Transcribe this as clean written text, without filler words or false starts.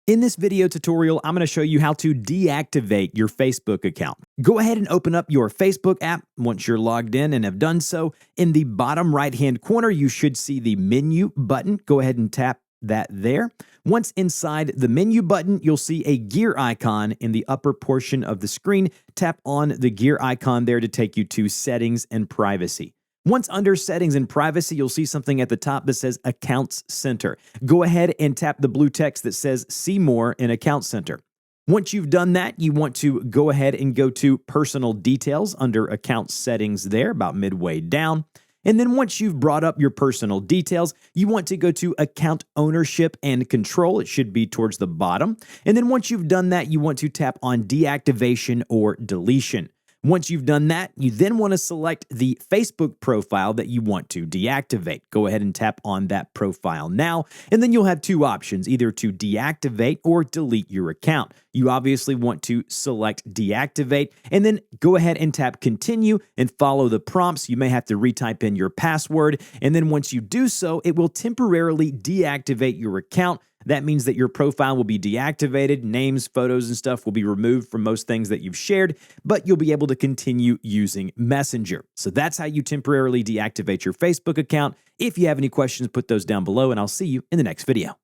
In this video tutorial, I'm going to show you how to deactivate your Facebook account. Go ahead and open up your Facebook app once you're logged in and have done so. In the bottom right-hand corner, you should see the menu button. Go ahead and tap that there. Once inside the menu button, you'll see a gear icon in the upper portion of the screen. Tap on the gear icon there to take you to Settings and Privacy. Once under Settings and Privacy, you'll see something at the top that says Accounts Center. Go ahead and tap the blue text that says See More in Account Center. Once you've done that, you want to go ahead and go to Personal Details under Account Settings there, about midway down. And then once you've brought up your personal details, you want to go to Account Ownership and Control. It should be towards the bottom. And then once you've done that, you want to tap on Deactivation or Deletion. Once you've done that, you then want to select the Facebook profile that you want to deactivate. Go ahead and tap on that profile now, and then you'll have two options, either to deactivate or delete your account. You obviously want to select deactivate, and then go ahead and tap continue and follow the prompts. You may have to retype in your password, and then once you do so, it will temporarily deactivate your account. That means that your profile will be deactivated, names, photos, and stuff will be removed from most things that you've shared, but you'll be able to continue using Messenger. So that's how you temporarily deactivate your Facebook account. If you have any questions, put those down below, and I'll see you in the next video.